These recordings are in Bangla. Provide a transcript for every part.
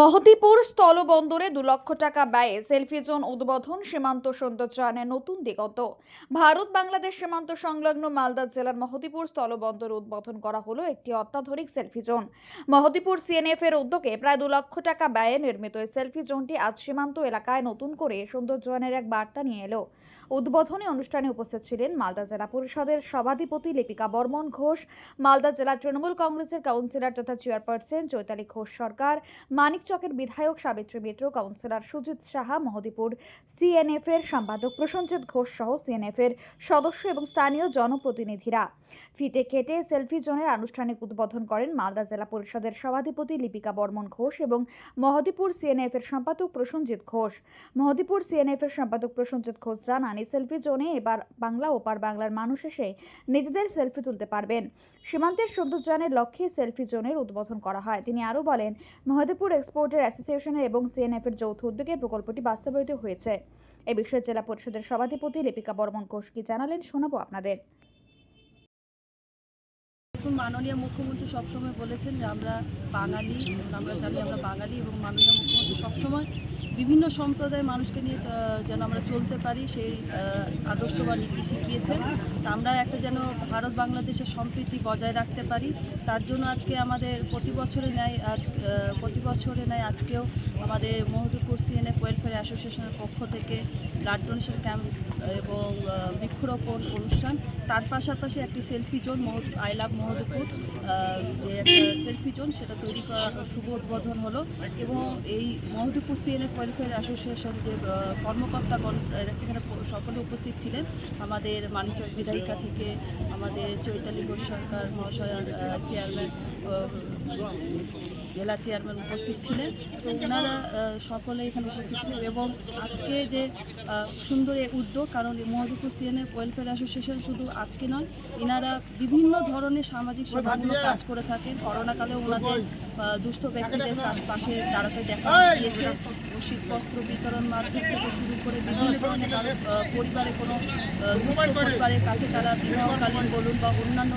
মহদীপুর স্থলবন্দরে 2 লক্ষ টাকা ব্যয়ে সেলফি জোন উদ্বোধন। সীমান্ত সৌন্দর্যায়নে নতুন দিগন্ত। ভারত বাংলাদেশ সীমান্ত সংলগ্ন মালদা জেলার মহদীপুর স্থলবন্দর উদ্বোধন করা হলো একটি অত্যাধুনিক সেলফি জোন। মহদীপুর সিএনএফ এর উদ্যোগে প্রায় 2 লক্ষ টাকা ব্যয়ে নির্মিত এই সেলফি জোনটি আজ সীমান্ত এলাকায় নতুন করে সৌন্দর্যায়নের এক বার্তা নিয়ে এলো। উদ্বোধনী অনুষ্ঠানে উপস্থিত ছিলেন মালদা জেলা পরিষদের সভাধিপতি লিপিকা বর্মন ঘোষ, মালদা জেলা তৃণমূল কংগ্রেসের কাউন্সিলর তথা চেয়ারপারসন চৈতালি ঘোষ সরকার, মানিকচকের বিধায়ক সাবিত্রী মিত্র, কাউন্সিলর সুজিত সাহা, মহদীপুর সিএনএফ এর সম্পাদক প্রসেনজিৎ ঘোষ সহ সিএনএফ এর সদস্য এবং স্থানীয় জনপ্রতিনিধিরা। ফিতে কেটে সেলফি জোনের আনুষ্ঠানিক উদ্বোধন করেন মালদা জেলা পরিষদের সভাধিপতি লিপিকা বর্মন ঘোষ এবং মহদীপুর সিএনএফ এর সম্পাদক প্রসেনজিৎ ঘোষ। মহদীপুর সিএনএফ এর সম্পাদক প্রসেনজিৎ ঘোষ জানান, এই সেলফি জোনে এবার বাংলা ওপার বাংলার মানুষ এসে নিজেদের সেলফি তুলতে পারবেন। সীমান্তের সৌন্দর্যায়নের লক্ষ্যে সেলফি জোনের উদ্বোধন করা হয়। তিনি আরো বলেন, মহদীপুর এক্সপোর্টার অ্যাসোসিয়েশনের এবং সিএনএফ এর যৌথ উদ্যোগে প্রকল্পটি বাস্তবায়িত হয়েছে। এ বিষয়ে জেলা পরিষদের সভাধিপতি লিপিকা বর্মন ঘোষ কি জানালেন শোনাবো আপনাদের। মাননীয় মুখ্যমন্ত্রী সবসময় বলেছেন যে আমরা বাঙালি, আমরা জানি আমরা বাঙালি, এবং মাননীয় মুখ্যমন্ত্রী সবসময় বিভিন্ন সম্প্রদায়ের মানুষকে নিয়ে যেন আমরা চলতে পারি সেই আদর্শ বা নীতি শিখিয়েছেন। তা আমরা একটা যেন ভারত বাংলাদেশের সম্প্রীতি বজায় রাখতে পারি, তার জন্য আজকে আমাদের প্রতি বছরে ন্যায় আজকেও আমাদের মহদীপুর সিএনএফ ওয়েলফেয়ার অ্যাসোসিয়েশনের পক্ষ থেকে ব্লাড ডোনেশন ক্যাম্প এবং বৃক্ষরোপণ অনুষ্ঠান, তার পাশাপাশি একটি selfie zone I love Mohadipur যে একটা সেলফি জোন সেটা তৈরি করা শুভ উদ্বোধন হলো। এবং এই মহদীপুর সিএনএফ ওয়েলফেয়ার অ্যাসোসিয়েশন যে কর্মকর্তাগণ এখানে সকলে উপস্থিত ছিলেন, আমাদের মানিকচক বিধায়িকা থেকে আমাদের চৈতালি ঘোষ সরকার মহাশয়, চেয়ারম্যান, জেলা চেয়ারম্যান উপস্থিত ছিলেন। তো ওনারা সকলে এখানে উপস্থিত ছিলেন এবং আজকে যে সুন্দর এই উদ্যোগ, কারণ মহদীপুর সিএনএফ ওয়েলফেয়ার অ্যাসোসিয়েশন শুধু আজকে নয়, এনারা বিভিন্ন ধরনের সামাজিক সেবামূলক কাজ করে থাকেন। করোনাকালে ওনাদের দুস্থ ব্যক্তিদের পাশে দাঁড়াতে দেখা গিয়েছে। শীতবস্ত্র বিতরণ মাধ্যম থেকে শুরু করে বিভিন্ন ধরনের পরিবারে কোনো দুস্থ পরিবারের কাছে তারা বিবাহকালীন বলুন বা অন্যান্য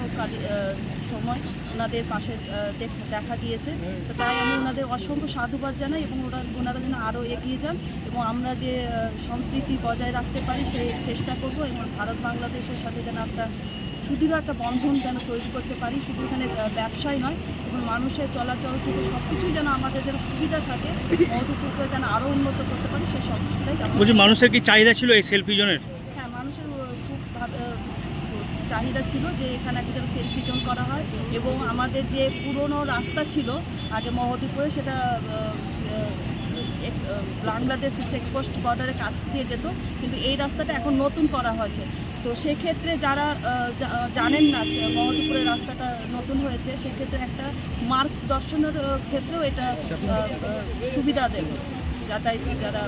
সময় ওনাদের পাশে দেখা দিয়েছে। তো তাই আমি ওনাদের অসংখ্য সাধুবাদ জানাই এবং ওনারা যেন আরও এগিয়ে যান এবং আমরা যে সম্প্রীতি বজায় রাখতে পারি সেই চেষ্টা করব এবং ভারত বাংলাদেশের সাথে যেন একটা সুদৃঢ় একটা বন্ধন যেন তৈরি করতে পারি। শুধু এখানে ব্যবসায় নয়, এবং মানুষের চলাচল থেকে সব কিছুই যেন আমাদের যেন সুবিধা থাকে, মহদীপুরকে যেন আরও উন্নত করতে পারি সেই সব কিছুটাই। বলছি, মানুষের কি চাহিদা ছিল এই সেলফি জোনের? হ্যাঁ, মানুষের খুব চাহিদা ছিল যে এখানে একটা যেন সেলফি জোন করা হয়। এবং আমাদের যে পুরনো রাস্তা ছিল আগে মহদীপুরে, সেটা বাংলাদেশ চেকপোস্ট বর্ডারের কাছ দিয়ে যেত, কিন্তু এই রাস্তাটা এখন নতুন করা হয়েছে। তো সেক্ষেত্রে যারা জানেন না মহদীপুরের রাস্তাটা নতুন হয়েছে, সেক্ষেত্রে একটা মার্গ দর্শনের ক্ষেত্রেও এটা সুবিধা দেবে, যাতায়াত যারা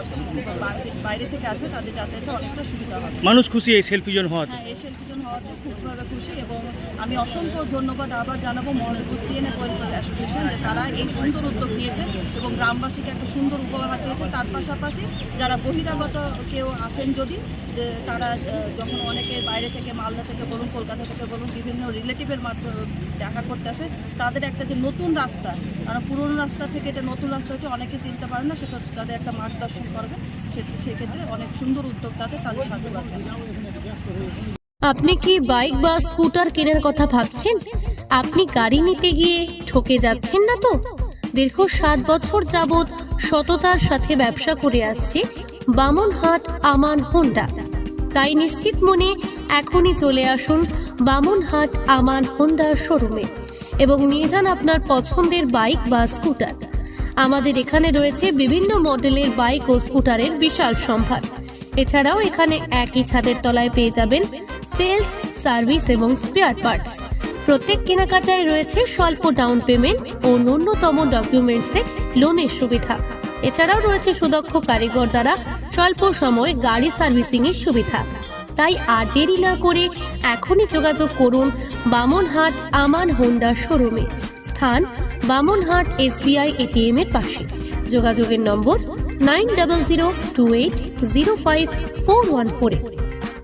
বাইরে থেকে আসবে তাদের যাতায়াতে অনেকটা সুবিধা হবে। মানুষ খুশি এই সেলফি জোন হওয়াতে? হ্যাঁ, এই সেলফি জোন হওয়াতে খুবভাবে খুশি এবং আমি অসংখ্য ধন্যবাদ আবার জানাবো মহদীপুর সিএনএফ ওয়েলফেয়ার অ্যাসোসিয়েশন যে তারা এই সুন্দর উদ্যোগ নিয়েছে এবং গ্রামবাসীকে একটা সুন্দর উপহার দিয়েছে। তার পাশাপাশি যারা বহিরাগত কেউ আসেন যদি, যে তারা যখন অনেকে বাইরে থেকে মালদা থেকে বলুন, কলকাতা থেকে বলুন, বিভিন্ন রিলেটিভের মাধ্যমে দেখা করতে আসে, তাদের একটা যে নতুন রাস্তা, কারণ পুরনো রাস্তা থেকে এটা নতুন রাস্তা হচ্ছে, অনেকে চিনতে পারে না, সেটা তাদের একটা মার্গদর্শন করবে। সেক্ষেত্রে অনেক সুন্দর উদ্যোগ তাদের সাধুবাদ। আপনি কি বাইক বা স্কুটার কেনার কথা ভাবছেন? আপনি গাড়ি নিতে গিয়ে ঠকে যাচ্ছেন না তো? দীর্ঘ 7 বছর যাবৎ সততার সাথে ব্যবসা করে আসছে বামনহাট আমান হোন্ডা। তাই নিশ্চিত মনে এখনই চলে আসুন বামনহাট আমান হোন্ডা শোরুমে এবং নিয়ে যান আপনার পছন্দের বাইক বা স্কুটার। আমাদের এখানে রয়েছে বিভিন্ন মডেলের বাইক ও স্কুটারের বিশাল সম্ভার। এছাড়াও এখানে একই ছাদের তলায় পেয়ে যাবেন সেলস, সার্ভিস এবং স্পেয়ার পার্টস। প্রত্যেক কেনাকাটায় রয়েছে স্বল্প ডাউন পেমেন্ট ও ন্যূনতম ডকুমেন্টসে লোনের সুবিধা। এছাড়াও রয়েছে সুদক্ষ কারিগর দ্বারা স্বল্প সময়ে গাড়ি সার্ভিসিং এর সুবিধা। তাই আর দেরি না করে এখনই যোগাযোগ করুন বামনহাট আমান হোন্ডা শোরুমে। স্থান বামনহাট SBI ATM এর পাশে। যোগাযোগের নম্বর 9002805414।